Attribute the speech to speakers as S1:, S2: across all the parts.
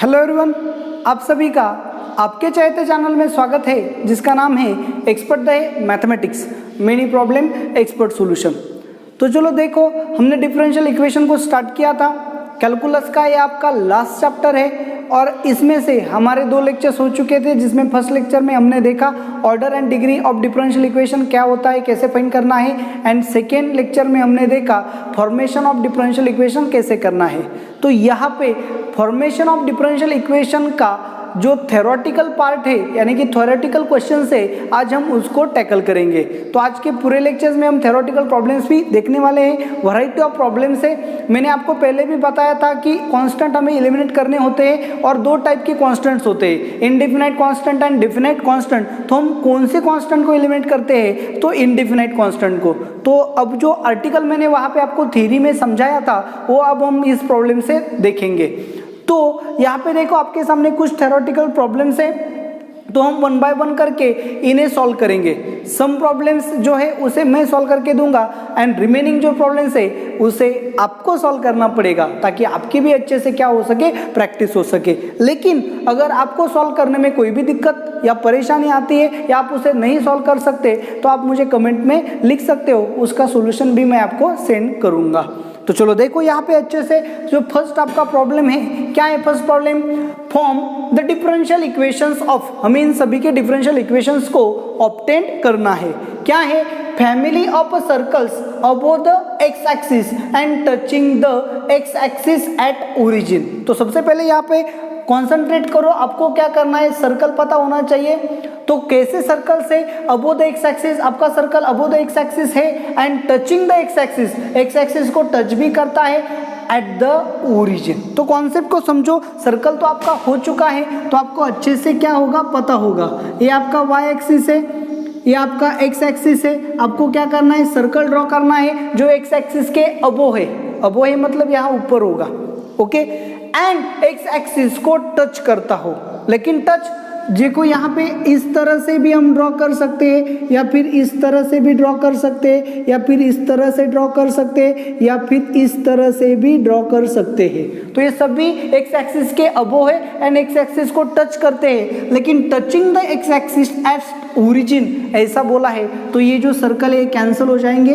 S1: Hello everyone, आप सभी का आपके चहेते चैनल में स्वागत है जिसका नाम है expert the mathematics mini problem expert solution. तो चलो देखो, हमने डिफरेंशियल इक्वेशन को स्टार्ट किया था। कैलकुलस का ये आपका लास्ट चैप्टर है और इसमें से हमारे 2 लेक्चर्स हो चुके थे, जिसमें फर्स्ट लेक्चर में हमने देखा order and degree of differential equation क्या होता है, कैसे फाइंड करना है, एंड सेकेंड लेक्चर में हमने देखा फॉर्मेशन ऑफ डिफरेंशियल इक्वेशन कैसे करना है। तो यहाँ पे फॉर्मेशन ऑफ डिफरेंशियल इक्वेशन का जो थ्योरेटिकल पार्ट है, यानी कि थ्योरेटिकल क्वेश्चंस है, आज हम उसको टैकल करेंगे। तो आज के पूरे लेक्चर्स में हम थ्योरेटिकल प्रॉब्लम्स भी देखने वाले हैं, वैरायटी ऑफ प्रॉब्लम्स है। मैंने आपको पहले भी बताया था कि कांस्टेंट हमें एलिमिनेट करने होते हैं और 2 टाइप के कांस्टेंट्स होते हैं, इनडिफिनाइट कांस्टेंट एंड डिफिनाइट कांस्टेंट। तो हम कौन से कांस्टेंट को एलिमिनेट करते हैं? तो इनडिफिनाइट कांस्टेंट को। तो अब जो आर्टिकल मैंने वहाँ पे आपको थ्योरी में समझाया था वो अब हम इस प्रॉब्लम से देखेंगे। तो यहाँ पे देखो, आपके सामने कुछ थ्योरेटिकल प्रॉब्लम्स है, तो हम 1 बाय 1 करके इन्हें सॉल्व करेंगे। सम प्रॉब्लम्स जो है उसे मैं सॉल्व करके दूंगा एंड रिमेनिंग जो प्रॉब्लम्स है उसे आपको सॉल्व करना पड़ेगा, ताकि आपकी भी अच्छे से क्या हो सके, प्रैक्टिस हो सके। लेकिन अगर आपको सॉल्व करने में कोई भी दिक्कत या परेशानी आती है या आप उसे नहीं सॉल्व कर सकते, तो आप मुझे कमेंट में लिख सकते हो, उसका सोल्यूशन भी मैं आपको सेंड करूंगा। तो चलो देखो यहाँ पे अच्छे से, जो फर्स्ट आपका प्रॉब्लम है, क्या है first problem? Form the differential equations of, हमें इन सभी के डिफरेंशियल इक्वेशंस को ऑब्टेन करना है। क्या है? Family of circles above the x axis and touching the x axis at origin. तो सबसे पहले यहाँ पे कॉन्सेंट्रेट करो, आपको क्या करना है, सर्कल पता होना चाहिए। तो कैसे सर्कल से? अबोव द एक्स एक्सिस, आपका circle above the x axis है and touching the x axis, x axis को टच भी करता है एट द ओरिजिन। तो कॉन्सेप्ट को समझो, सर्कल तो आपका हो चुका है, तो आपको अच्छे से क्या होगा, पता होगा। ये आपका वाई एक्सिस है, ये आपका एक्स एक्सिस है। आपको क्या करना है, सर्कल ड्रॉ करना है जो एक्स एक्सिस के अबोव है। अबोव है मतलब यहाँ ऊपर होगा, ओके। एंड एक्स एक्सिस को टच करता हो, लेकिन टच देखो यहाँ पे इस तरह से भी हम ड्रॉ कर सकते हैं, या फिर इस तरह से भी ड्रॉ कर सकते हैं, या फिर इस तरह से ड्रॉ कर सकते हैं, या फिर इस तरह से भी ड्रॉ कर सकते हैं। तो ये सभी एक्स एक्सिस के अबोव है एंड एक्स एक्सिस को टच करते हैं, लेकिन touching the x axis at origin ऐसा बोला है। तो ये जो सर्कल है कैंसिल हो जाएंगे,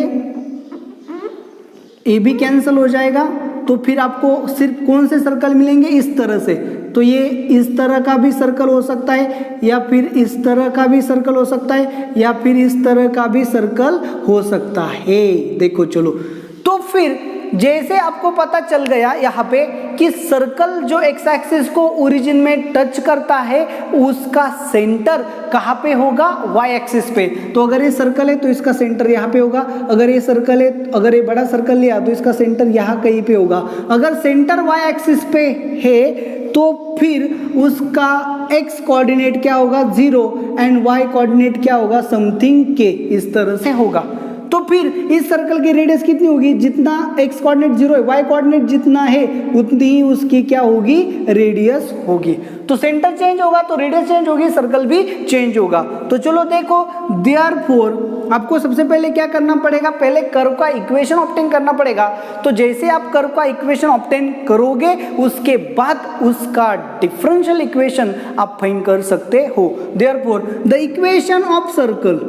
S1: ये भी कैंसिल हो जाएगा। तो फिर आपको सिर्फ कौन से सर्कल मिलेंगे, इस तरह से। तो ये इस तरह का भी सर्कल हो सकता है, या फिर इस तरह का भी सर्कल हो सकता है, या फिर इस तरह का भी सर्कल हो सकता है। देखो चलो, तो फिर जैसे आपको पता चल गया यहाँ पे कि सर्कल जो एक्स एक्सिस को ओरिजिन में टच करता है उसका सेंटर कहाँ पे होगा, वाई एक्सिस पे। तो अगर ये सर्कल है तो इसका सेंटर यहाँ पे होगा, अगर ये सर्कल है, अगर ये बड़ा सर्कल लिया तो इसका सेंटर यहाँ कहीं पे होगा। अगर सेंटर वाई एक्सिस पे है तो फिर उसका एक्स कोऑर्डिनेट क्या होगा, 0, एंड वाई कोऑर्डिनेट क्या होगा, समथिंग के, इस तरह से होगा। तो फिर इस सर्कल की रेडियस कितनी होगी, जितना एक्स कोऑर्डिनेट 0 है, वाई कोऑर्डिनेट जितना है उतनी ही उसकी क्या होगी, रेडियस होगी। तो सेंटर चेंज होगा तो रेडियस चेंज होगी, सर्कल भी चेंज होगा। तो चलो देखो, देयरफॉर आपको सबसे पहले क्या करना पड़ेगा, पहले कर्व का इक्वेशन ऑब्टेन करना पड़ेगा। तो जैसे आप कर्व का इक्वेशन ऑब्टेन करोगे उसके बाद उसका डिफरेंशियल इक्वेशन आप फाइंड कर सकते हो। Therefore the equation of circle,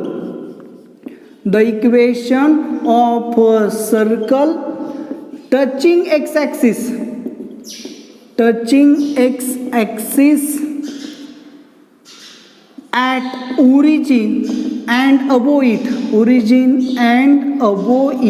S1: the equation of a circle touching x axis at origin and above it, origin and above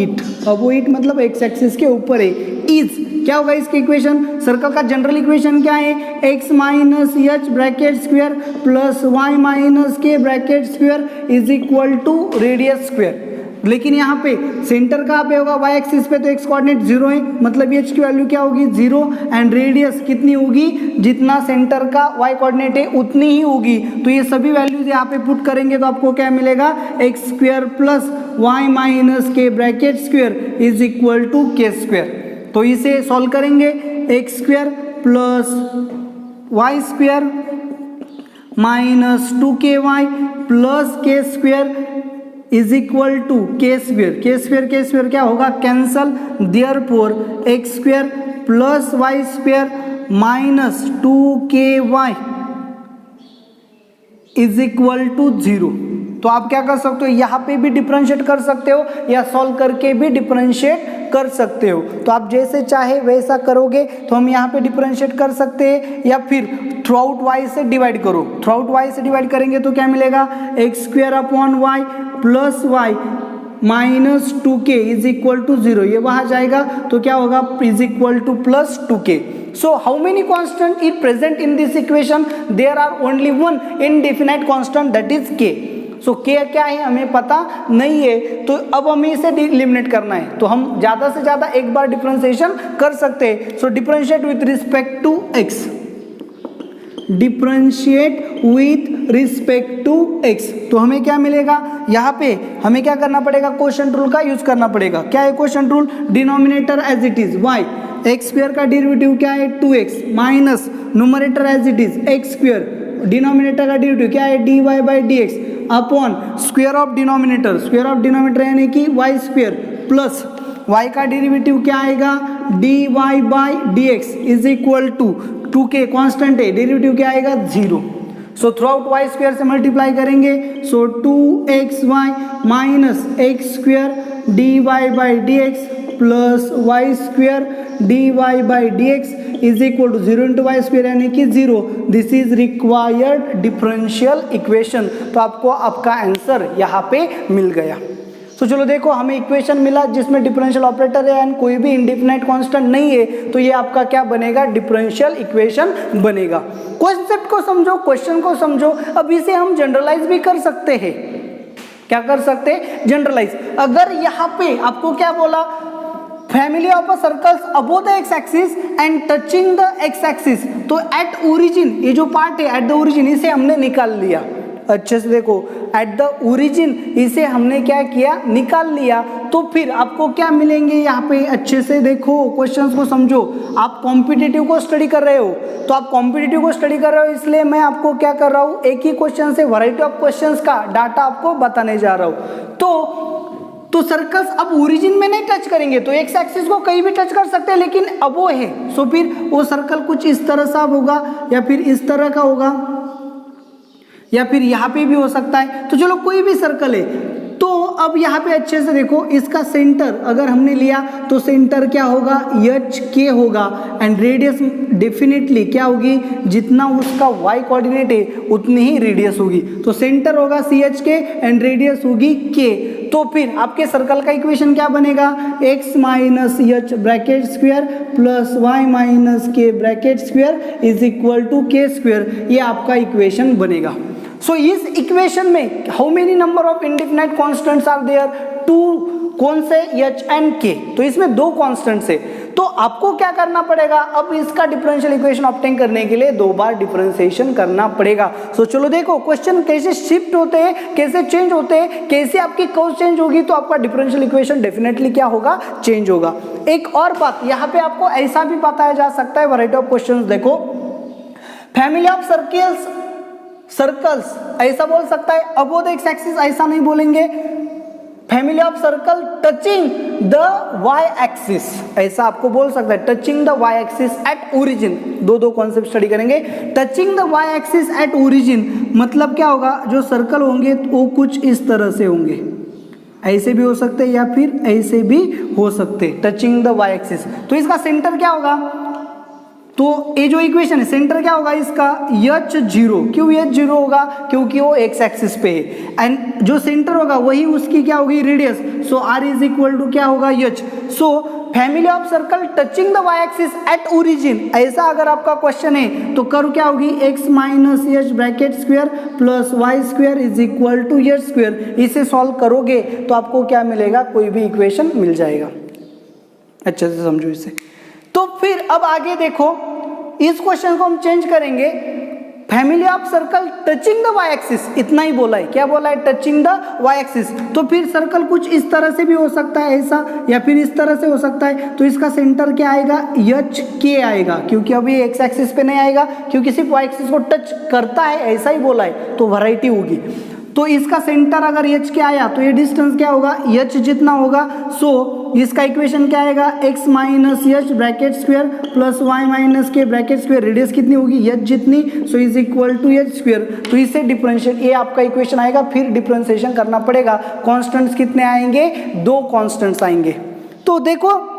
S1: it मतलब x axis के ऊपर है, is क्या होगा इसका इक्वेशन, सर्कल का जनरल इक्वेशन क्या है, x minus h bracket square plus y minus k bracket square is equal to radius square. लेकिन यहाँ पे सेंटर कहाँ पे होगा, y एक्सिस पे, तो x कोऑर्डिनेट 0 है, मतलब h की वैल्यू क्या होगी, 0, एंड रेडियस कितनी होगी, जितना सेंटर का y कोऑर्डिनेट है उतनी ही होगी। तो ये सभी वैल्यूज यहाँ पे पुट करेंगे तो आपको क्या मिलेगा, x square plus Y minus k bracket square is equal to k square. तो इसे सॉल्व करेंगे, x square plus y square minus 2ky plus k square is equal to k square क्या होगा, cancel. Therefore x square plus y square minus 2ky is equal to 0। तो आप क्या कर सकते हो, यहाँ पे भी डिफरेंशिएट कर सकते हो या सॉल्व करके भी डिफरेंशिएट कर सकते हो। तो आप जैसे चाहे वैसा करोगे। तो हम यहाँ पे डिफरेंशिएट कर सकते हैं या फिर थ्रू आउट वाई से डिवाइड करो। थ्रू आउट वाई से डिवाइड करेंगे तो क्या मिलेगा, x square upon Y plus Y minus 2k is equal to 0। ये वहाँ जाएगा तो क्या होगा, is equal to plus 2k। So how many constant is present in this equation? There are only one indefinite constant, that is k. So k क्या है हमें पता नहीं है, तो अब हमें इसे एलिमिनेट करना है। तो हम ज़्यादा से ज़्यादा एक बार डिफरेंशिएशन कर सकते हैं। So differentiate with respect to x, differentiate with respect to x। तो हमें क्या मिलेगा, यहाँ पे हमें क्या करना पड़ेगा, क्वोशिएंट रूल का यूज करना पड़ेगा। क्या है quotient rule, denominator as it is y, X square का डेरिवेटिव क्या है 2x minus numerator as it is X square, denominator का डेरिवेटिव क्या है dy by dx upon square of denominator, square of denominator यानी कि y स्क्वायर प्लस y का derivative क्या आएगा dy by dx is equal to 2k constant है, derivative क्या आएगा 0। So throughout Y square से मल्टीप्लाई करेंगे। So 2xy minus x square dy by dx plus y square dy by dx is equal to 0 into y square यानी कि 0। This is required differential equation. तो आपको आपका answer यहाँ पे मिल गया। तो चलो देखो, हमें इक्वेशन मिला जिसमें डिफरेंशियल ऑपरेटर है एंड कोई भी इंडेफिनाइट कांस्टेंट नहीं है, तो ये आपका क्या बनेगा, डिफरेंशियल इक्वेशन बनेगा। कॉन्सेप्ट को समझो, क्वेश्चन को समझो। अब इसे हम जनरलाइज भी कर सकते हैं। क्या कर सकते हैं, जनरलाइज। अगर यहाँ पे आपको क्या बोला, family of circles above the x axis and touching the x axis, तो एट ओरिजिन, ये जो पार्ट है एट द ओरिजिन, इसे हमने निकाल लिया। अच्छे से देखो, एट द ओरिजिन इसे हमने क्या किया, निकाल लिया। तो फिर आपको क्या मिलेंगे यहाँ पे, अच्छे से देखो, क्वेश्चंस को समझो। आप कॉम्पिटिटिव को स्टडी कर रहे हो, तो आप कॉम्पिटिटिव को स्टडी कर रहे हो, इसलिए मैं आपको क्या कर रहा हूँ, एक ही क्वेश्चन से वैरायटी ऑफ क्वेश्चंस का डाटा आपको बताने जा रहा हूँ। तो सर्कल्स अब ओरिजिन में नहीं टच करेंगे, तो एक्स एक्सिस को कहीं भी टच कर सकते हैं, लेकिन अब वो है। सो फिर वो सर्कल कुछ इस तरह सा होगा या फिर इस तरह का होगा या फिर यहाँ पे भी हो सकता है। तो चलो कोई भी सर्कल है। तो अब यहाँ पे अच्छे से देखो, इसका सेंटर अगर हमने लिया तो सेंटर क्या होगा, एच के होगा एंड रेडियस डेफिनेटली क्या होगी, जितना उसका वाई कोऑर्डिनेट है उतनी ही रेडियस होगी। तो सेंटर होगा सी एच के एंड रेडियस होगी के। तो फिर आपके सर्कल का इक्वेशन क्या बनेगा, x minus h bracket square plus Y minus k bracket square is equal to k square. ये आपका इक्वेशन बनेगा। सो इस इक्वेशन में how many number of indefinite constants are there, 2। कौन से, एच एंड के। तो इसमें 2 कॉन्स्टेंट्स है। तो आपको क्या करना पड़ेगा, अब इसका डिफरेंशियल इक्वेशन ऑब्टेन करने के लिए 2 बार डिफरेंशिएशन करना पड़ेगा। सो चलो देखो, क्वेश्चन कैसे शिफ्ट होते हैं, कैसे चेंज होते हैं, कैसे आपकी कर्व चेंज होगी, तो आपका डिफरेंशियल इक्वेशन डेफिनेटली क्या होगा, चेंज होगा। एक और बात यहाँ पे आपको ऐसा भी बताया जा सकता है, वैरायटी ऑफ क्वेश्चंस देखो, फैमिली ऑफ सर्कल्स ऐसा बोल सकता है, अबोव द एक्स एक्सिस ऐसा नहीं बोलेंगे, family of circle touching the y axis ऐसा आपको बोल सकता है, touching the y axis at origin. 2 concept study करेंगे। Touching the y axis at origin मतलब क्या होगा, जो सर्कल होंगे वो कुछ इस तरह से होंगे, ऐसे भी हो सकते हैं या फिर ऐसे भी हो सकते, टचिंग द वाई एक्सिस। तो इसका सेंटर क्या होगा, तो ये जो इक्वेशन है सेंटर क्या होगा इसका, h0। क्यों h0 होगा, क्योंकि वो x एक्सिस पे है एंड जो सेंटर होगा वही उसकी क्या होगी, radius. So r is equal to क्या होगा, h। So family of circle touching the y axis at origin, ऐसा अगर आपका क्वेश्चन है तो कर्व क्या होगी, x minus h bracket square plus y square is equal to h square. इसे सॉल्व करोगे तो आपको क्या मिलेगा, कोई भी इक्वेशन मिल जाएगा। अच्छे से समझो इसे। तो फिर अब आगे देखो, इस क्वेश्चन को हम चेंज करेंगे, family of circle touching the y axis, इतना ही बोला है। क्या बोला है, टचिंग द वाई एक्सिस। तो फिर सर्कल कुछ इस तरह से भी हो सकता है ऐसा, या फिर इस तरह से हो सकता है। तो इसका सेंटर क्या आएगा, एच के आएगा, क्योंकि अभी एक्स एक्सिस पे नहीं आएगा, क्योंकि सिर्फ वाई एक्सिस को टच करता है ऐसा ही बोला है, तो वैरायटी होगी। तो इसका सेंटर अगर h के आया तो ये डिस्टेंस क्या होगा, h जितना होगा। सो इसका इक्वेशन क्या आएगा, x minus h bracket square plus y minus k bracket square, radius कितनी होगी h जितनी, so is equal to h square. तो इससे डिफरेंशिएट, ये आपका इक्वेशन आएगा। फिर डिफरेंशिएशन करना पड़ेगा, कॉन्स्टेंट्स कितने आएंगे, 2 कॉन्स्टेंट्स आएंगे। तो देखो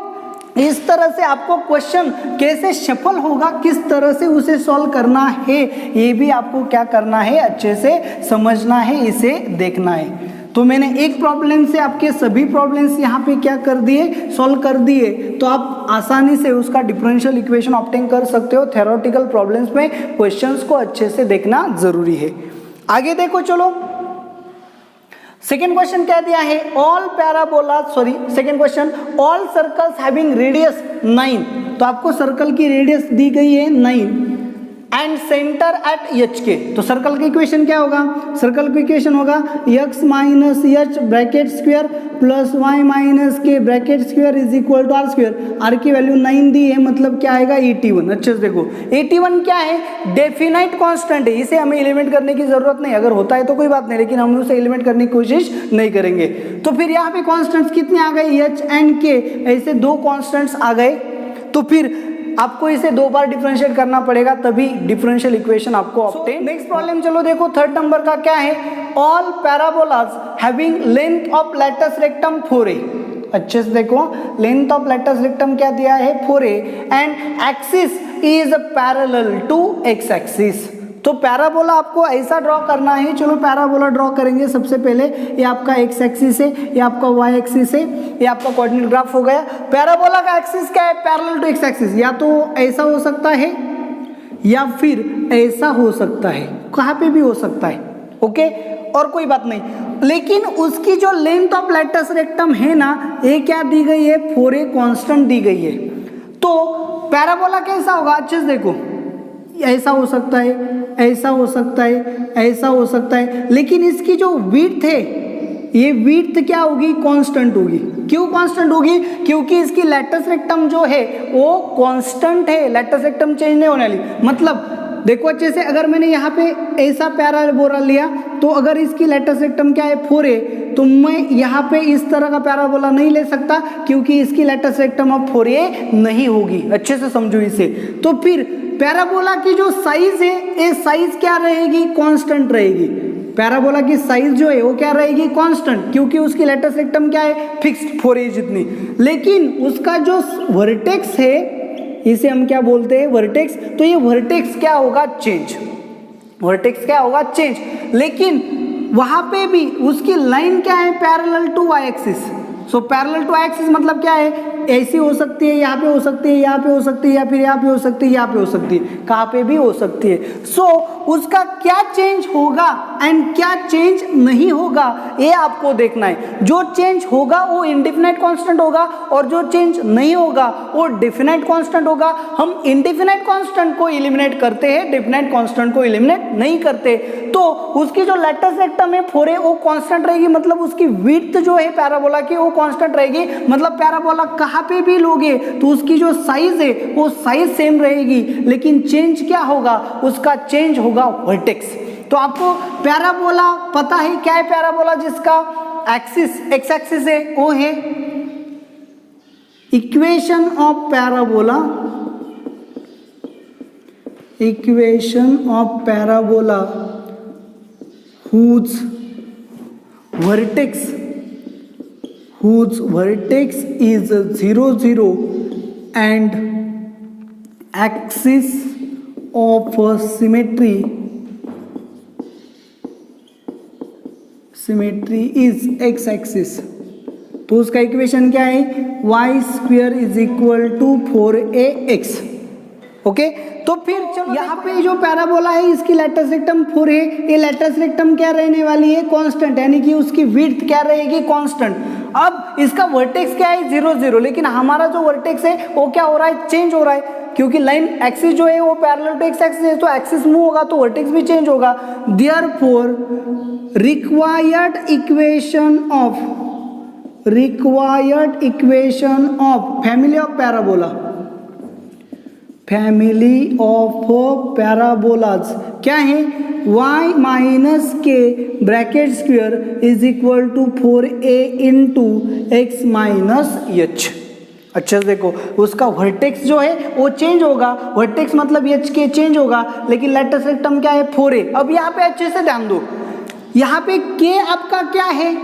S1: इस तरह से आपको क्वेश्चन कैसे सफल होगा, किस तरह से उसे सॉल्व करना है, ये भी आपको क्या करना है, अच्छे से समझना है, इसे देखना है। तो मैंने एक प्रॉब्लम से आपके सभी प्रॉब्लम्स यहाँ पे क्या कर दिए, सॉल्व कर दिए। तो आप आसानी से उसका डिफरेंशियल इक्वेशन ऑब्टेन कर सकते हो। थ्योरेटिकल प्रॉब्लम्स में क्वेश्चंस को अच्छे से देखना जरूरी है। आगे देखो, चलो सेकेंड क्वेश्चन क्या दिया है, all second question, all circles having radius 9। तो आपको सर्कल की रेडियस दी गई है 9 एंड सेंटर एट एच के। तो सर्कल का इक्वेशन क्या होगा, सर्कल का इक्वेशन होगा x minus h bracket square plus y minus k bracket square is equal to r square. आर की वैल्यू 9 दी है, मतलब क्या आएगा 81। अच्छे से देखो 81 क्या है, डेफिनाइट कांस्टेंट है, इसे हमें एलिमिनेट करने की जरूरत नहीं। अगर होता है तो कोई बात नहीं, लेकिन हम उसे एलिमिनेट करने की कोशिश नहीं करेंगे। तो फिर यहाँ पे कॉन्स्टेंट्स कितने आ गए, h एंड k, ऐसे 2 कॉन्स्टेंट्स आ गए। तो फिर आपको इसे 2 बार डिफरेंशिएट करना पड़ेगा, तभी डिफरेंशियल इक्वेशन आपको ऑब्टेन। नेक्स्ट प्रॉब्लम चलो देखो, थर्ड नंबर का क्या है, all parabolas having length of latus rectum 4a। अच्छे से देखो, लेंथ ऑफ लेटस रेक्टम क्या दिया है 4a and axis is parallel to x axis. तो पैराबोला आपको ऐसा ड्रॉ करना है। चलो पैराबोला ड्रॉ करेंगे। सबसे पहले ये आपका एक्स एक्सिस है, ये आपका वाई एक्सिस है, ये आपका कोऑर्डिनेट ग्राफ हो गया। पैराबोला का एक्सिस क्या है, पैरेलल टू एक्स एक्सिस। या तो ऐसा हो सकता है या फिर ऐसा हो सकता है, कहाँ पे भी हो सकता है, ओके, और कोई बात नहीं। लेकिन उसकी जो लेंथ ऑफ लेटस रेक्टम है ना, ये क्या दी गई है, 4a कांस्टेंट दी गई है। तो पैराबोला कैसा होगा, अच्छे से देखो, ऐसा हो सकता है, ऐसा हो सकता है, ऐसा हो सकता है, लेकिन इसकी जो विड्थ है, ये विड्थ क्या होगी, कांस्टेंट होगी। क्यों कांस्टेंट होगी, क्योंकि इसकी लेटस रेक्टम जो है वो कांस्टेंट है, लेटस रेक्टम चेंज नहीं होने वाली। मतलब देखो अच्छे से, अगर मैंने यहाँ पे ऐसा पैराबोला लिया, तो अगर इसकी लेटस रेक्टम क्या है 4a, तो मैं यहाँ पे इस तरह का पैराबोला नहीं ले सकता, क्योंकि इसकी लेटस रेक्टम अब 4a नहीं होगी। अच्छे से समझो इसे। तो फिर पैराबोला की जो साइज है, ये साइज क्या रहेगी, कांस्टेंट रहेगी। पैराबोला की साइज जो है वो क्या रहेगी, कांस्टेंट, क्योंकि उसकी लेटस रेक्टम क्या है, फिक्स्ड 4a जितनी। लेकिन उसका जो वर्टेक्स है, इसे हम क्या बोलते हैं, वर्टेक्स। तो ये वर्टेक्स क्या होगा, चेंज, वर्टेक्स क्या होगा, चेंज। लेकिन वहां पे भी उसकी लाइन क्या है, parallel to y axis. So parallel to y axis मतलब क्या है, ऐसी हो सकती है, यहाँ पे हो सकती है, यहाँ पे हो सकती है, या फिर यहाँ पे हो सकती है, यहाँ पे हो सकती है, कहाँ पे भी हो सकती है। सो उसका क्या चेंज होगा एंड क्या चेंज नहीं होगा, ये आपको देखना है। जो चेंज होगा वो इंडेफिनाइट कांस्टेंट होगा, और जो चेंज नहीं होगा वो डेफिनाइट कांस्टेंट होगा। हम इंडेफिनाइट कांस्टेंट को एलिमिनेट करते हैं, डेफिनाइट कांस्टेंट को एलिमिनेट नहीं करते। तो उसकी जो लेटस रेक्टम है 4a, वो कांस्टेंट रहेगी, मतलब उसकी विड्थ जो है पैराबोला की वो कांस्टेंट रहेगी। मतलब पैराबोला कहाँ पे भी लोगे तो उसकी जो साइज है वो साइज सेम रहेगी, लेकिन चेंज क्या होगा, उसका चेंज होगा वर्टेक्स। तो आपको पैराबोला पता है क्या है, पैराबोला जिसका एक्सिस एक्स एक्सिस है वो है equation of parabola, equation of parabola whose vertex is 0 0 and axis of symmetry is x axis। तो उसका इक्वेशन क्या है, y square is equal to 4ax। Okay, तो फिर चलो यहाँ पे जो पैराबोला है इसकी लेटस रेक्टम 4 है, ये लेटस रेक्टम क्या रहने वाली है, कांस्टेंट, यानी कि उसकी विड्थ क्या रहेगी, कांस्टेंट। अब इसका वर्टेक्स क्या है 0 0, लेकिन हमारा जो वर्टेक्स है वो क्या हो रहा है, चेंज हो रहा है, क्योंकि लाइन एक्सिस जो है वो पैरेलल टू एक्स एक्सिस है, तो एक्सिस मूव होगा तो वर्टेक्स भी चेंज होगा। Therefore required equation of family of parabola, family of parabolas क्या है, y minus k bracket square is equal to 4a into x minus h. अच्छा देखो उसका वर्टेक्स जो है वो चेंज होगा, वर्टेक्स मतलब एच के चेंज होगा, लेकिन लेटस रेक्टम क्या है 4a। अब यहाँ पे अच्छे से ध्यान दो, यहाँ पे के आपका क्या है,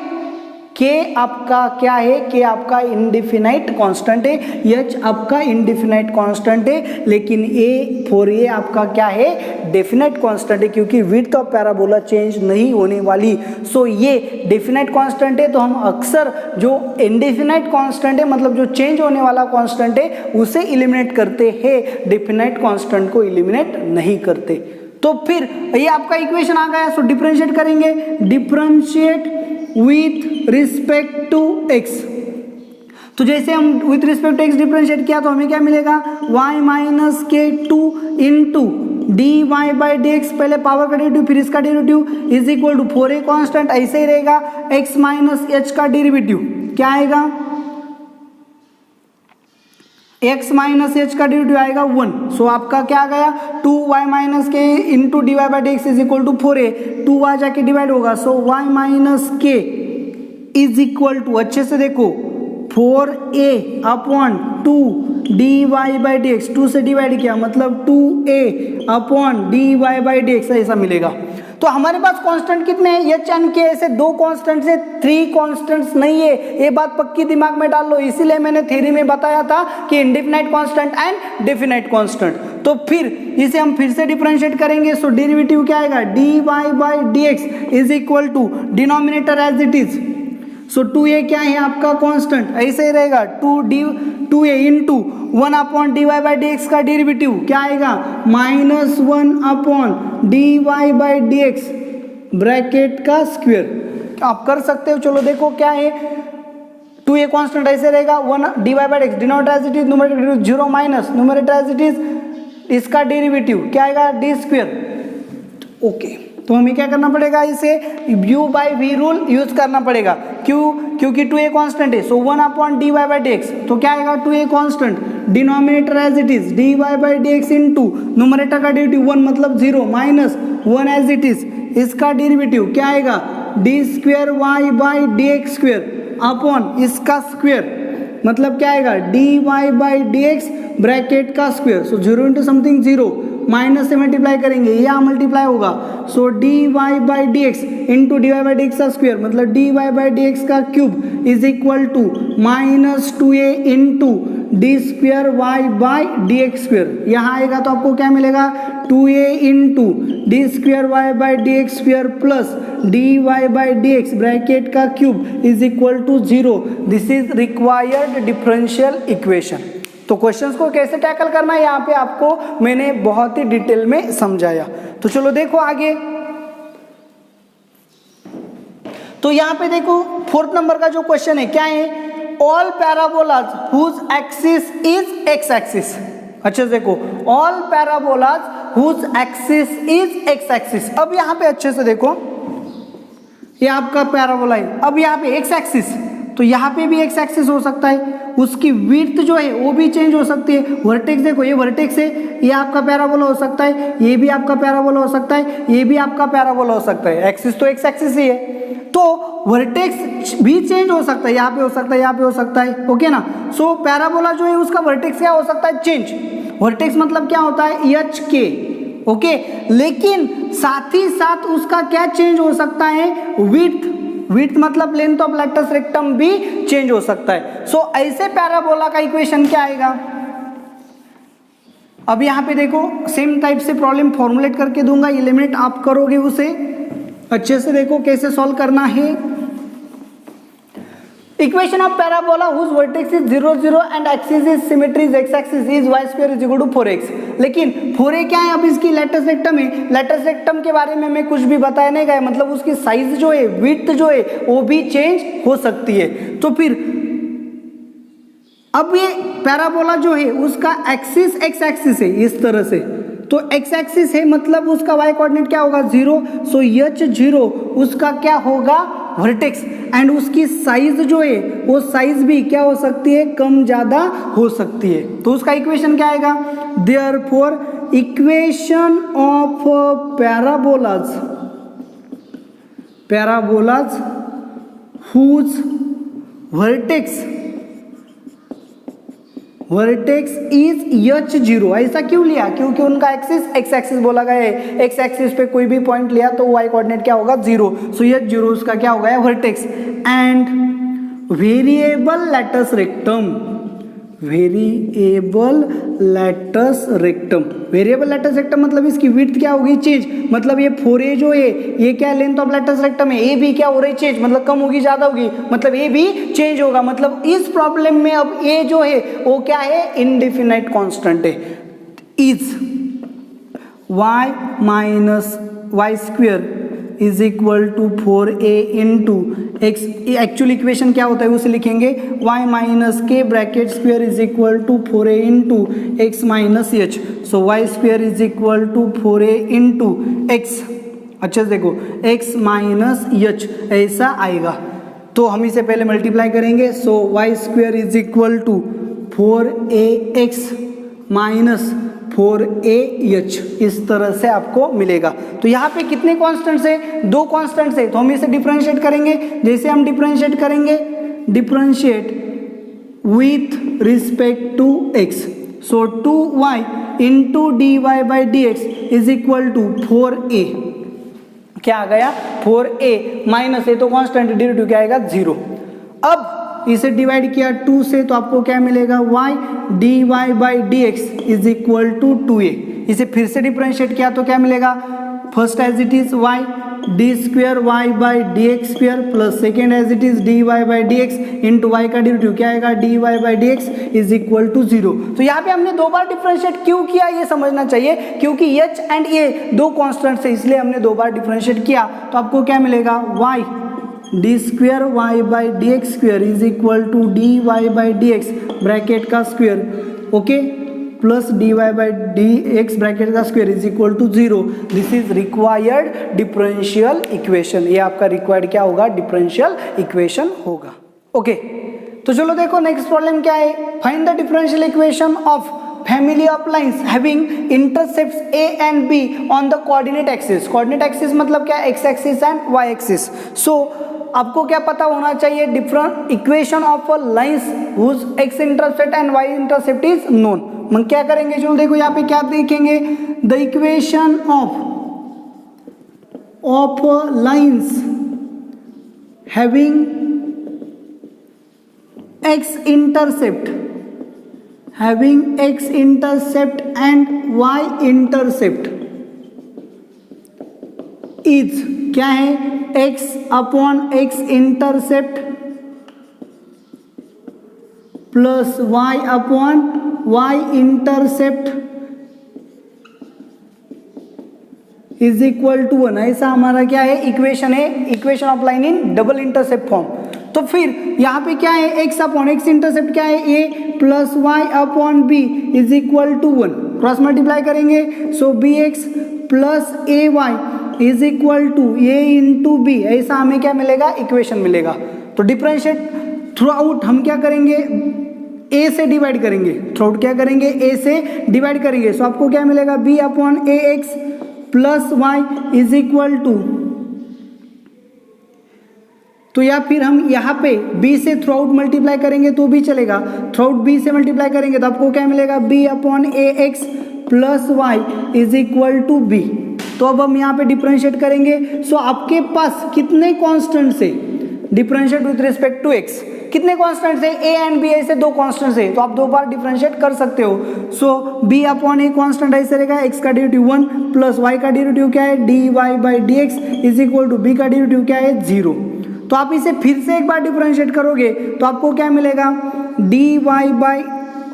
S1: के आपका क्या है, के आपका इंडिफिनाइट कांस्टेंट है, एच आपका इंडिफिनाइट कांस्टेंट है, लेकिन ए 4a आपका क्या है डेफिनेट कांस्टेंट है, क्योंकि विड्थ ऑफ पैराबोला चेंज नहीं होने वाली। सो ये डेफिनेट कांस्टेंट है, तो हम अक्सर जो इंडिफिनाइट कांस्टेंट है मतलब जो चेंज होने वाला कांस्टेंट है उसे इलिमिनेट करते हैं, डेफिनेट कांस्टेंट को इलिमिनेट नहीं करते। तो फिर ये आपका इक्वेशन आ गया। सो डिफरेंशिएट करेंगे, differentiate with respect to x. तो जैसे हम with respect to x differentiate किया तो हमें क्या मिलेगा, y minus k 2 into d y by d x, पहले पावर का डेरिवेटिव फिर इसका derivative is equal to 4a constant, ऐसे ही रहेगा, x माइनस एच का डेरिवेटिव क्या आएगा, x माइनस एच का डेरिवेटिव आएगा 1। सो आपका क्या आ गया 2y minus k into d y by d x is equal to 4a, 2 आ जाके डिवाइड होगा, so y minus k is equal to, अच्छे से देखो 4a upon 2 d y by d x, 2 से डिवाइड किया मतलब 2a upon d y by d x ऐसा मिलेगा। तो हमारे पास कांस्टेंट कितने हैं, एच एंड के, ऐसे 2 कांस्टेंट्स है, 3 कांस्टेंट्स नहीं है, ये बात पक्की दिमाग में डाल लो। इसीलिए मैंने थ्योरी में बताया था कि indefinite constant and definite constant. तो फिर इसे हम फिर से डिफरेंशिएट करेंगे। सो डेरिवेटिव क्या आएगा, d y by d x is equal to denominator as it is, so 2a क्या है आपका कांस्टेंट, ऐसे ही रहेगा 2a into 1 upon d y by d x का डेरिवेटिव क्या आएगा minus 1 upon d y by d x bracket का स्क्वायर। आप कर सकते हो, चलो देखो क्या है, 2a कांस्टेंट ऐसे रहेगा, 1 d y by d x, denominator as it is, numerator 0 minus numerator as it is, इसका डेरिवेटिव क्या आएगा डी स्क्वायर। ओके तो हमें क्या करना पड़ेगा, इसे u by v rule use करना पड़ेगा। क्यों, क्योंकि 2a कांस्टेंट है, so 1 upon d y by d x, तो क्या आएगा 2a constant, denominator as it is d y by d x into numerator का डेरिवेटिव 1 मतलब 0 माइनस 1 एज इट इज, इसका डेरिवेटिव क्या आएगा d square y by d x square upon इसका square मतलब क्या आएगा d y by d x bracket का square. So 0 into something 0, minus से मल्टीप्लाई करेंगे, यह मल्टीप्लाई होगा, so d y by d x into d y by d x का स्क्वायर मतलब d y by d x का cube is equal to minus 2a into d square y by d x square. यहाँ आएगा तो आपको क्या मिलेगा 2a into d square y by d x square plus d y by d x bracket का cube is equal to 0। This is required differential equation. तो questions को कैसे टैकल करना है यहाँ पे आपको मैंने बहुत ही डिटेल में समझाया। तो चलो देखो आगे, तो यहाँ पे देखो 4th नंबर का जो क्वेश्चन है क्या है, all parabolas whose axis is x axis. अच्छा देखो, all parabolas whose axis is x axis. अब यहाँ पे अच्छे से देखो, ये आपका पैराबोला है, अब यहाँ पे एक्स एक्सिस, तो यहाँ पे भी एक्स एक्सिस हो सकता है, उसकी विड्थ जो है वो भी चेंज हो सकती है। वर्टेक्स देखो, ये वर्टेक्स है, ये आपका पैराबोला हो सकता है, ये भी आपका पैराबोला हो सकता है, ये भी आपका पैराबोला हो सकता है। एक्सिस तो एक्स एक्सिस ही है, तो वर्टेक्स भी चेंज हो सकता है, यहाँ पे हो सकता है, यहाँ पे हो सकता है, ओके ना। सो पैराबोला जो है उसका वर्टेक्स क्या हो सकता है, चेंज। वर्टेक्स मतलब क्या होता है एच के, ओके, लेकिन साथ ही साथ उसका क्या चेंज हो सकता है, विड्थ। विड्थ मतलब लेंथ ऑफ लेटस रेक्टम भी चेंज हो सकता है। सो ऐसे पैराबोला का इक्वेशन क्या आएगा, अब यहाँ पे देखो सेम टाइप से प्रॉब्लम फॉर्मुलेट करके दूंगा, एलिमिनेट आप करोगे उसे, अच्छे से देखो कैसे सॉल्व करना है। Equation of parabola whose vertex is 0 0 and axis is symmetry x axis is y square is equal to 4x। लेकिन 4a क्या है, अब इसकी लेटस रेक्टम है, लेटस रेक्टम के बारे में मैं कुछ भी बताया नहीं गया, मतलब उसकी साइज जो है, विड्थ जो है वो भी चेंज हो सकती है। तो फिर अब ये पैराबोला जो है उसका एक्सिस x एक्सिस है इस तरह से, तो x एक्सिस है मतलब उसका y कोऑर्डिनेट क्या होगा 0, सो h 0 उसका क्या होगा वर्टेक्स एंड उसकी साइज जो है वो साइज भी क्या हो सकती है, कम ज़्यादा हो सकती है। तो उसका इक्वेशन क्या आएगा, therefore equation of parabolas whose vertex is h0। ऐसा क्यों लिया, क्योंकि उनका एक्सिस एक्स एक्सिस बोला गया है, एक्स एक्सिस पे कोई भी पॉइंट लिया तो y कोऑर्डिनेट क्या होगा, 0। सो h0 उसका क्या हो गया, vertex. And variable latus rectum, variable latus rectum मतलब इसकी विड्थ क्या होगी, चेंज। मतलब ये 4a जो है ये क्या लेंथ ऑफ लैटस रेक्टम है, ए भी क्या हो रही है, चेंज। मतलब कम होगी ज्यादा होगी, मतलब ए भी चेंज होगा। मतलब इस प्रॉब्लम में अब ए जो है वो क्या है, इनडिफिनाइट कांस्टेंट है। Is y minus y square is equal to 4a into x. Actual equation क्या होता है उसे लिखेंगे, y minus k bracket square is equal to 4a into x minus h. So y square is equal to 4a into x, अच्छे से देखो, x minus H ऐसा आएगा। तो हम इसे पहले मल्टीप्लाई करेंगे। So y square is equal to 4ax minus 4ah इस तरह से आपको मिलेगा। तो यहाँ पे कितने कॉन्स्टेंट्स है, 2 कॉन्स्टेंट्स है। तो हम इसे डिफरेंशिएट करेंगे। जैसे हम डिफरेंशिएट करेंगे, differentiate with respect to x। So 2y into d y by d x is equal to 4a। क्या आ गया, 4a माइनस ए तो कॉन्स्टेंट, डेरिवेटिव क्या आएगा, 0। अब इसे डिवाइड किया 2 से तो आपको क्या मिलेगा, y d y by d x is equal to 2a। इसे फिर से डिफरेंशिएट किया तो क्या मिलेगा, first as it is y d square y by d x square plus second as it is d y by d x into y का derivative क्या आएगा, d y by d x is equal to 0। तो यहाँ पे हमने 2 बार differentiate क्यों किया ये समझना चाहिए, क्योंकि h एंड a 2 कॉन्स्टेंट्स है, इसलिए हमने 2 बार डिफरेंशिएट किया। तो आपको क्या मिलेगा, y d square y by d x square is equal to d y by d x bracket का square, okay, plus d y by d x bracket का square is equal to 0। This is required differential equation. ये आपका required क्या होगा, differential equation होगा। Okay, तो चलो देखो नेक्स्ट प्रॉब्लम क्या है, find the differential equation of family of lines having intercepts a and b on the coordinate axis। coordinate axis मतलब क्या, x axis and y axis। so आपको क्या पता होना चाहिए, different equation of lines whose x intercept and y intercept is known। हम क्या करेंगे, चलो देखो यहाँ पे क्या देखेंगे, the equation of lines having x intercept and y intercept is क्या है, x upon x intercept plus y upon y intercept is equal to 1। ऐसा हमारा क्या है, इक्वेशन है, equation of line in double intercept form. तो फिर यहाँ पे क्या है, x अपॉन x इंटरसेप्ट क्या है, a plus y upon b is equal to 1। Cross multiply करेंगे, so bx plus ay is equal to a into b। ऐसा हमें क्या मिलेगा, इक्वेशन मिलेगा। तो डिफरेंशिएट थ्रू आउट हम क्या करेंगे, a से डिवाइड करेंगे, थ्रू आउट क्या करेंगे, a से डिवाइड करेंगे। सो आपको क्या मिलेगा, b upon ax plus y is equal to, तो या फिर हम यहाँ पे b से थ्रू आउट मल्टीप्लाई करेंगे तो भी चलेगा, थ्रू आउट b से मल्टीप्लाई करेंगे तो आपको क्या मिलेगा, b upon ax plus y is equal to b। तो अब हम यहाँ पे डिफरेंशिएट करेंगे। सो आपके पास कितने कॉन्स्टेंट्स है, differentiate with respect to x, कितने कॉन्स्टेंट्स है, a एंड b ऐसे 2 कॉन्स्टेंट्स है, तो आप 2 बार डिफरेंशिएट कर सकते हो। So b upon a constant ऐसे रहेगा, x का डेरिवेटिव 1 प्लस y का डेरिवेटिव क्या है, dy by dx is equal to b का डेरिवेटिव क्या है, 0। तो आप इसे फिर से एक बार डिफरेंशिएट करोगे तो आपको क्या मिलेगा, dy बाई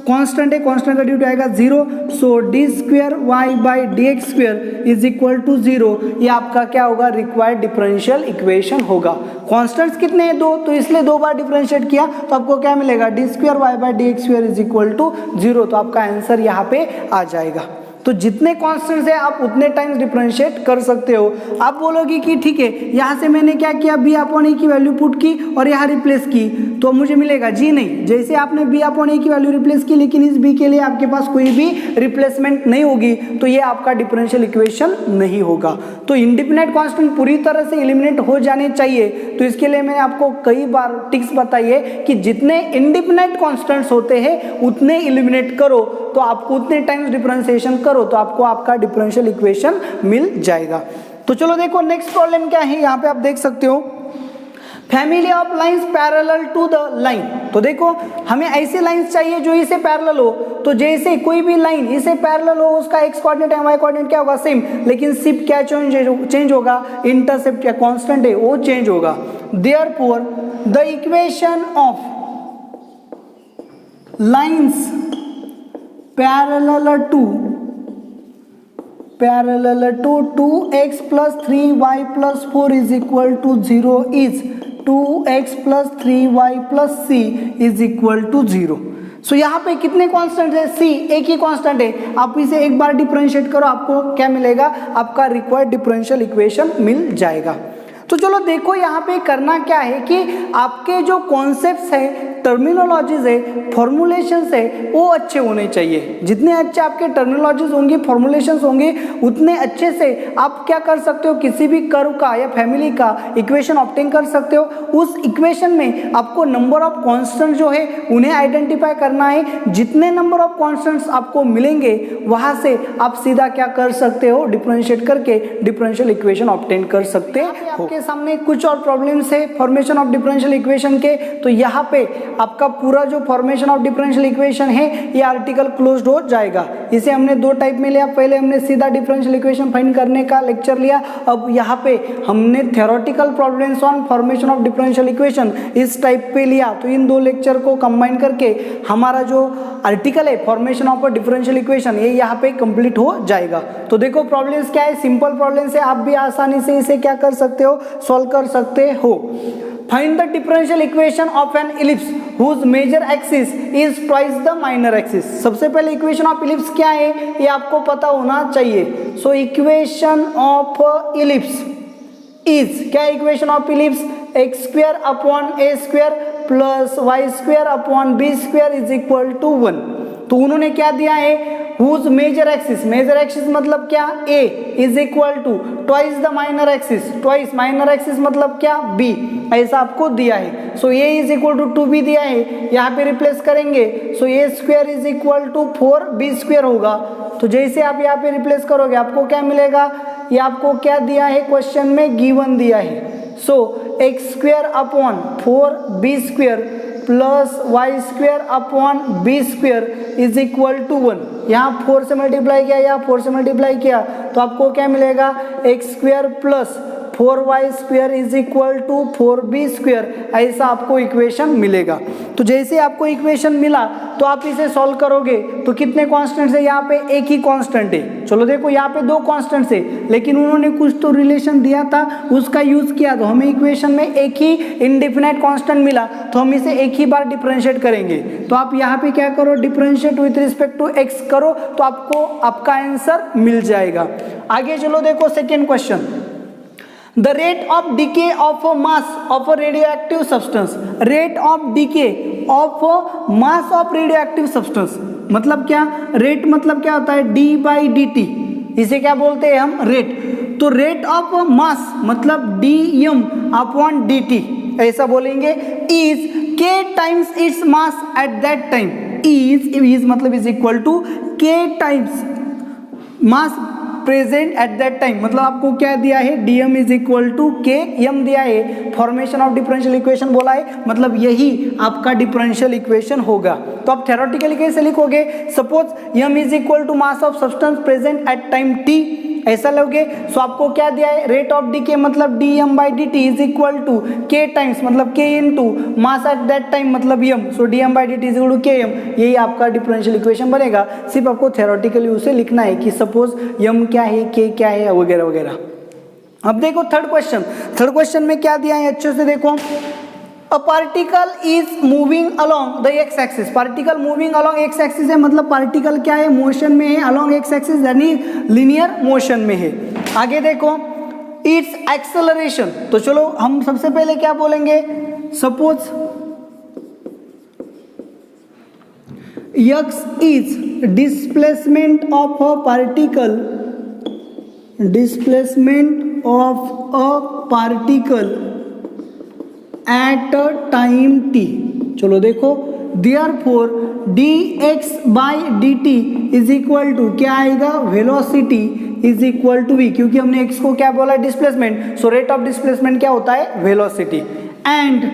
S1: कांस्टेंट है, कांस्टेंट का डेरिवेटिव आएगा 0। So d square y by d x square is equal to 0। ये आपका क्या होगा, रिक्वायर्ड डिफरेंशियल इक्वेशन होगा। कांस्टेंट्स कितने हैं, 2, तो इसलिए 2 बार डिफरेंशिएट किया तो आपको क्या मिलेगा, d square y by d x square is equal to 0। तो आपका आंसर यहाँ पे आ जाएगा। तो जितने कांस्टेंट्स है आप उतने टाइम्स डिफरेंशिएट कर सकते हो। आप बोलोगे कि ठीक है, यहाँ से मैंने क्या किया, बी अपॉन ए की वैल्यू पुट की और यहाँ रिप्लेस की तो मुझे मिलेगा। जी नहीं, जैसे आपने बी अपॉन ए की वैल्यू रिप्लेस की लेकिन इस बी के लिए आपके पास कोई भी रिप्लेसमेंट नहीं होगी तो ये आपका डिफरेंशियल इक्वेशन नहीं होगा। तो इंडिपेंडेंट कांस्टेंट पूरी तरह से एलिमिनेट हो जाने चाहिए। तो इसके लिए मैंने आपको कई बार टिक्स बताई है कि जितने इंडिपेंडेंट कांस्टेंट्स होते हैं उतने एलिमिनेट करो, तो आपको उतने टाइम्स डिफरेंशिएशन करो तो आपको आपका डिफरेंशियल इक्वेशन मिल जाएगा। तो चलो देखो नेक्स्ट प्रॉब्लम क्या है, यहाँ पे आप देख सकते हो family of lines parallel to the line. तो देखो हमें ऐसी लाइंस चाहिए जो इसे पैरेलल हो। तो जैसे कोई भी लाइन इसे पैरेलल हो, उसका x coordinate and y coordinate क्या होगा, सेम, लेकिन सिर्फ क्या चेंज होगा, इंटरसेप्ट क्या कांस्टेंट है वो चेंज होगा। Therefore the equation of lines parallel to 2x plus 3y plus 4 is equal to 0 is 2x plus 3y plus c is equal to 0। सो यहाँ पे कितने कांस्टेंट है, c एक ही कांस्टेंट है। आप इसे एक बार डिफरेंशिएट करो, आपको क्या मिलेगा, आपका रिक्वायर्ड डिफरेंशियल इक्वेशन मिल जाएगा। तो चलो देखो यहाँ पे करना क्या है कि आपके जो कॉन्सेप्ट्स है, टर्मिनोलॉजीज है, फॉर्मुलेशंस है, वो अच्छे होने चाहिए। जितने अच्छे आपके टर्मिनोलॉजीज होंगे, फॉर्मुलेशंस होंगे, उतने अच्छे से आप क्या कर सकते हो, किसी भी कर्व का या फैमिली का इक्वेशन ऑब्टेन कर सकते हो। उस इक्वेशन में आपको नंबर ऑफ कांस्टेंट जो है उन्हें आइडेंटिफाई करना है। जितने नंबर ऑफ कांस्टेंट्स आपको मिलेंगे वहां से आप सीधा क्या कर सकते हो, डिफरेंशिएट करके डिफरेंशियल इक्वेशन ऑब्टेन कर सकते हो। आपके सामने कुछ और प्रॉब्लम्स है फॉर्मेशन ऑफ डिफरेंशियल इक्वेशन के। तो यहाँ पे आपका पूरा जो फॉर्मेशन ऑफ डिफरेंशियल इक्वेशन है ये आर्टिकल क्लोज्ड हो जाएगा। इसे हमने दो टाइप में लिया, पहले हमने सीधा डिफरेंशियल इक्वेशन फाइंड करने का लेक्चर लिया, अब यहाँ पे हमने theoretical problems on formation of differential equation इस टाइप पे लिया। तो इन दो लेक्चर को कंबाइन करके हमारा जो आर्टिकल है फॉर्मेशन ऑफ डिफरेंशियल इक्वेशन ये यहाँ पे कंप्लीट हो जाएगा। तो देखो प्रॉब्लम्स क्या है, सिंपल प्रॉब्लम्स है, आप भी आसानी से इसे क्या कर सकते हो, सॉल्व कर सकते हो। Find the differential equation of an ellipse whose major axis is twice the minor axis। सबसे पहले इक्वेशन ऑफ इलिप्स क्या है ये आपको पता होना चाहिए। So equation of ellipse is क्या, equation of ellipse x square upon A square plus y square upon B square is equal to 1। तो उन्होंने क्या दिया है, whose major axis, major axis मतलब क्या, a is equal to twice the minor axis, twice minor axis मतलब क्या, b, ऐसा आपको दिया है। So a is equal to 2b दिया है, यहाँ पे रिप्लेस करेंगे। सो a square is equal to 4b square होगा। तो जैसे आप यहाँ पे रिप्लेस करोगे आपको क्या मिलेगा, ये आपको क्या दिया है, क्वेश्चन में गिवन दिया है। So x square upon 4b square plus y square upon B square is equal to 1। यहाँ 4 से मल्टीप्लाई किया, यहाँ 4 से मल्टीप्लाई किया तो आपको क्या मिलेगा, x square plus 4y square is equal to 4b square, ऐसा आपको इक्वेशन मिलेगा। तो जैसे आपको इक्वेशन मिला तो आप इसे सॉल्व करोगे तो कितने कांस्टेंट्स है, यहाँ पे एक ही कांस्टेंट है। चलो देखो यहाँ पे दो कांस्टेंट्स है लेकिन उन्होंने कुछ तो रिलेशन दिया था उसका यूज किया तो हमें इक्वेशन में एक ही इंडिफिनाइट कांस्टेंट मिला, तो हम इसे एक ही बार डिफरेंशिएट करेंगे। तो आप यहाँ पे क्या करो, differentiate with respect to x करो तो आपको आपका आंसर मिल जाएगा। आगे चलो देखो second question, the rate of decay of a mass of a radioactive substance, rate of decay of a mass of radioactive substance मतलब क्या, रेट मतलब क्या होता है, d बाई डी टी, इसे क्या बोलते हैं हम, रेट। तो रेट ऑफ मास मतलब dm अपॉन dt ऐसा बोलेंगे, is k times it's mass at that time, is मतलब is equal to k times mass present at that time, मतलब आपको क्या दिया है, dm is equal to k M दिया है, फॉर्मेशन ऑफ डिफरेंशियल इक्वेशन बोला है, मतलब यही आपका डिफरेंशियल इक्वेशन होगा। तो आप थ्योरेटिकली कैसे लिखोगे, suppose m is equal to mass of substance present at time t, ऐसा लोगे। सो आपको क्या दिया है, रेट ऑफ डीके मतलब dm by dt is equal to k times मतलब k into mass at that time मतलब m, so dm by dt is equal to km, यही आपका डिफरेंशियल इक्वेशन बनेगा। सिर्फ आपको थ्योरेटिकली उसे लिखना है कि सपोज m क्या है, k क्या है वगैरह वगैरह। अब देखो थर्ड क्वेश्चन में क्या दिया है, अच्छे से देखो। A particle is moving along the x axis, particle moving along x axis है, मतलब पार्टिकल क्या है, मोशन में है अलोंग एक्स एक्सिस, यानी लीनियर मोशन में है। आगे देखो इट्स एक्सेलरेशन, तो चलो हम सबसे पहले क्या बोलेंगे, suppose x is displacement of a particle, displacement of a particle at a time t। चलो देखो therefore dx by dt is equal to क्या आएगा, velocity is equal to v, क्योंकि हमने x को क्या बोला, displacement, so rate of displacement क्या होता है, velocity. And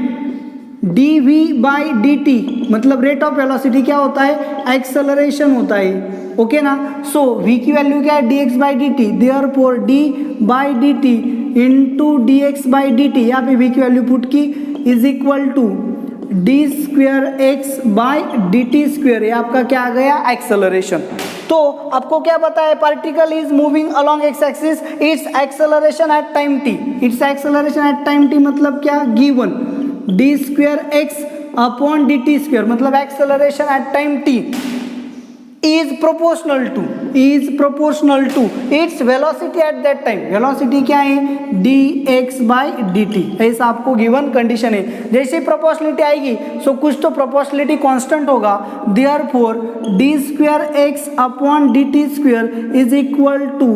S1: dv by dt मतलब रेट ऑफ वेलोसिटी क्या होता है, एक्सेलरेशन होता है, ओके ना। सो v की वैल्यू क्या है, dx by dt, therefore d by dt into dx by dt, यहाँ पे v की वैल्यू पुट की, is equal to d square x by dt square, ये आपका क्या आ गया, एक्सेलरेशन। तो आपको क्या पता है, particle is moving along x axis, its acceleration at time t, its acceleration at time t मतलब क्या, given d square x upon d t square, मतलब acceleration at time t is proportional to its velocity at that time, velocity क्या है, d x by d t, ऐसा आपको given condition है। जैसे proportionality आएगी सो कुछ तो प्रोपोर्शनलिटी कांस्टेंट होगा, therefore d square x upon d t square is equal to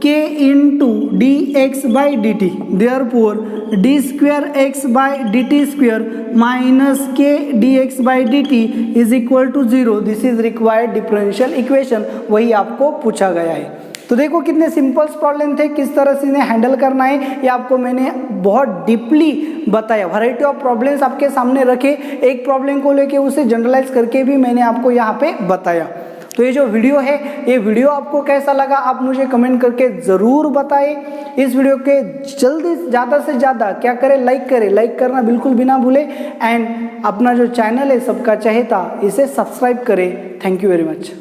S1: k into d x by d t, therefore d square x by d t square minus k d x by d t is equal to 0, this is required differential equation, वही आपको पूछा गया है। तो देखो कितने symbols problem थे, किस तरह से इन्हें हैंडल करना है ये आपको मैंने बहुत डीपली बताया, वैरायटी ऑफ प्रॉब्लम्स आपके सामने रखे, एक प्रॉब्लम को लेके उसे जनरलाइज करके भी मैंने आपको यहाँ पे बताया। तो ये जो वीडियो है, ये वीडियो आपको कैसा लगा आप मुझे कमेंट करके ज़रूर बताएं। इस वीडियो के जल्दी ज़्यादा से ज़्यादा क्या करें, लाइक करना बिल्कुल भी ना भूलें, एंड अपना जो चैनल है सबका चहेता, इसे सब्सक्राइब करें। Thank you very much.